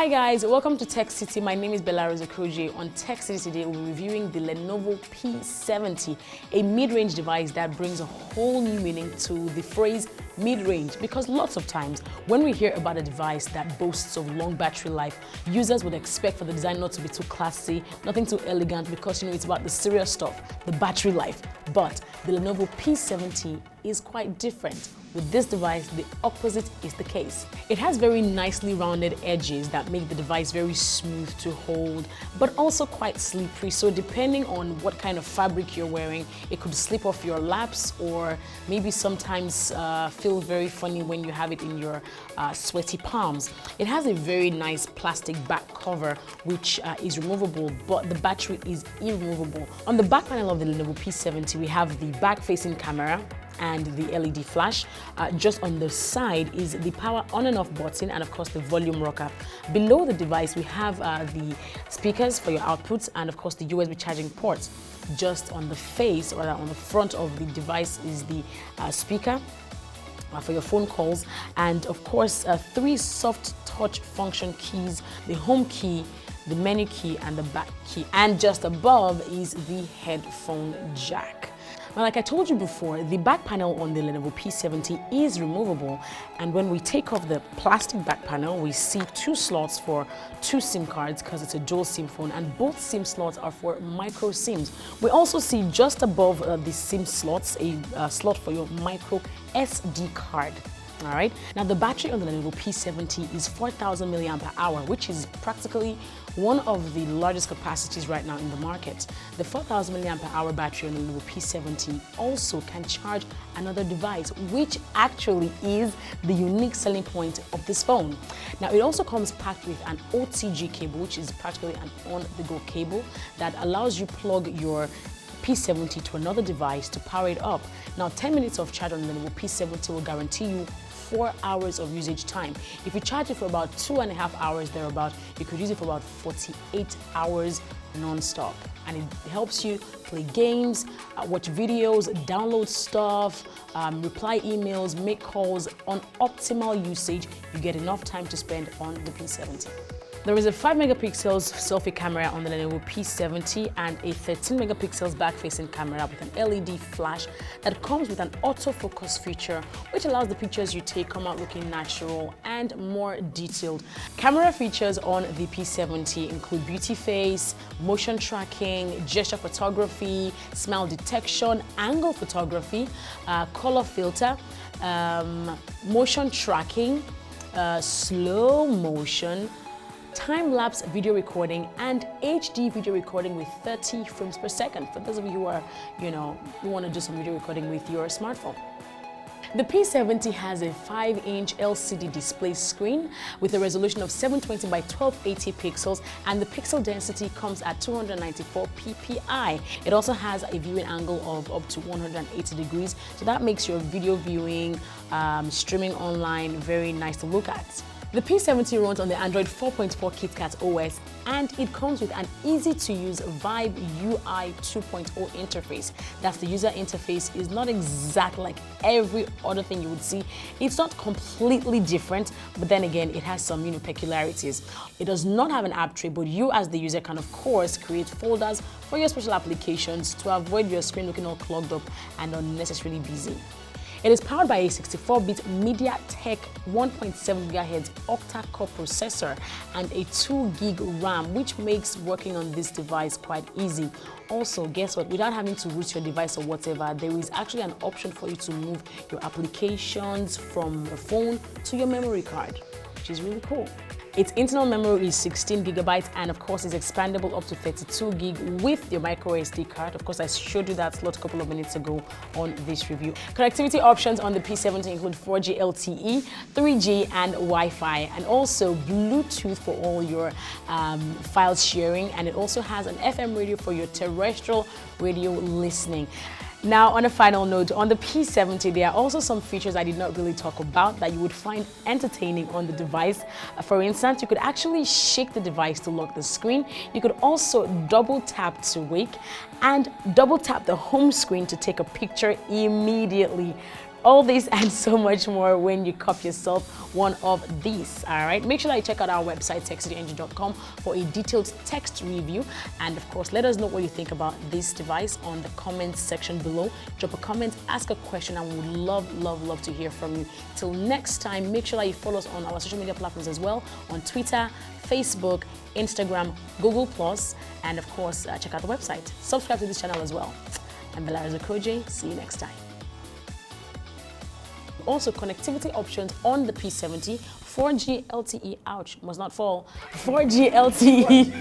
Hi guys, welcome to TechCity. My name is Bella Rosa-Kroje. On TechCity today, we'll be reviewing the Lenovo P70, a mid-range device that brings a whole new meaning to the phrase mid-range, because lots of times when we hear about a device that boasts of long battery life, users would expect for the design not to be too classy, nothing too elegant, because it's about the serious stuff, the battery life. But the Lenovo P70 is quite different. With this device, the opposite is the case. It has very nicely rounded edges that make the device very smooth to hold, but also quite slippery. So depending on what kind of fabric you're wearing, it could slip off your laps, or maybe sometimes feel very funny when you have it in your sweaty palms. It has a very nice plastic back cover, which is removable, but the battery is irremovable. On the back panel of the Lenovo P70, we have the back-facing camera and the LED flash. Just on the side is the power on and off button, and of course the volume rocker. Below the device we have the speakers for your outputs, and of course the USB charging ports. Just on the face, or on the front of the device, is the speaker for your phone calls, and of course 3 soft touch function keys: the home key, the menu key, and the back key. And just above is the headphone jack. Now, like I told you before, the back panel on the Lenovo P70 is removable, and when we take off the plastic back panel, we see 2 slots for 2 SIM cards, because it's a dual SIM phone, and both SIM slots are for micro SIMs. We also see just above the SIM slots a slot for your micro SD card. All right. Now, the battery on the Lenovo P70 is 4,000 mAh, which is practically one of the largest capacities right now in the market. The 4,000 mAh battery on the Lenovo P70 also can charge another device, which actually is the unique selling point of this phone. Now, it also comes packed with an Otg cable, which is practically an on-the-go cable that allows you plug your P70 to another device to power it up. Now, 10 minutes of charge on the Lenovo P70 will guarantee you 4 hours of usage time. If you charge it for about 2.5 hours thereabout, you could use it for about 48 hours non-stop. And it helps you play games, watch videos, download stuff, reply emails, make calls. On optimal usage, you get enough time to spend on the P70. There is a 5 megapixels selfie camera on the Lenovo P70 and a 13 megapixels back-facing camera with an LED flash that comes with an autofocus feature, which allows the pictures you take come out looking natural and more detailed. Camera features on the P70 include beauty face, motion tracking, gesture photography, smile detection, angle photography, color filter, motion tracking, slow motion, time-lapse video recording, and HD video recording with 30 frames per second for those of you who are, you want to do some video recording with your smartphone. The P70 has a 5-inch LCD display screen with a resolution of 720 by 1280 pixels, and the pixel density comes at 294 ppi. It also has a viewing angle of up to 180 degrees, so that makes your video viewing, streaming online very nice to look at. The P70 runs on the Android 4.4 KitKat OS, and it comes with an easy-to-use Vibe UI 2.0 interface. That's the user interface is not exactly like every other thing you would see. It's not completely different, but then again, it has some peculiarities. It does not have an app tray, but you as the user can of course create folders for your special applications to avoid your screen looking all clogged up and unnecessarily busy. It is powered by a 64-bit MediaTek 1.7 GHz octa-core processor and a 2 gig RAM, which makes working on this device quite easy. Also, guess what? Without having to root your device or whatever, there is actually an option for you to move your applications from your phone to your memory card, which is really cool. Its internal memory is 16 gigabytes, and of course is expandable up to 32 gig with your micro SD card. Of course, I showed you that slot a couple of minutes ago on this review. Connectivity options on the P70 include 4G LTE, 3G, and Wi-Fi, and also Bluetooth for all your file sharing, and it also has an FM radio for your terrestrial radio listening. Now, on a final note, on the P70, there are also some features I did not really talk about that you would find entertaining on the device. For instance, you could actually shake the device to lock the screen. You could also double tap to wake and double tap the home screen to take a picture immediately. All this and so much more when you cop yourself one of these. All right, make sure that you check out our website techcityng.com for a detailed text review, and of course let us know what you think about this device on the comments section below. Drop a comment, ask a question, and we would love to hear from you. Till next time, make sure that you follow us on our social media platforms as well, on Twitter, Facebook, Instagram, Google+, and of course check out the website. Subscribe to this channel as well. I'm Otg. See you next time. Also, connectivity options on the P70, 4G LTE, ouch, must not fall, 4G LTE.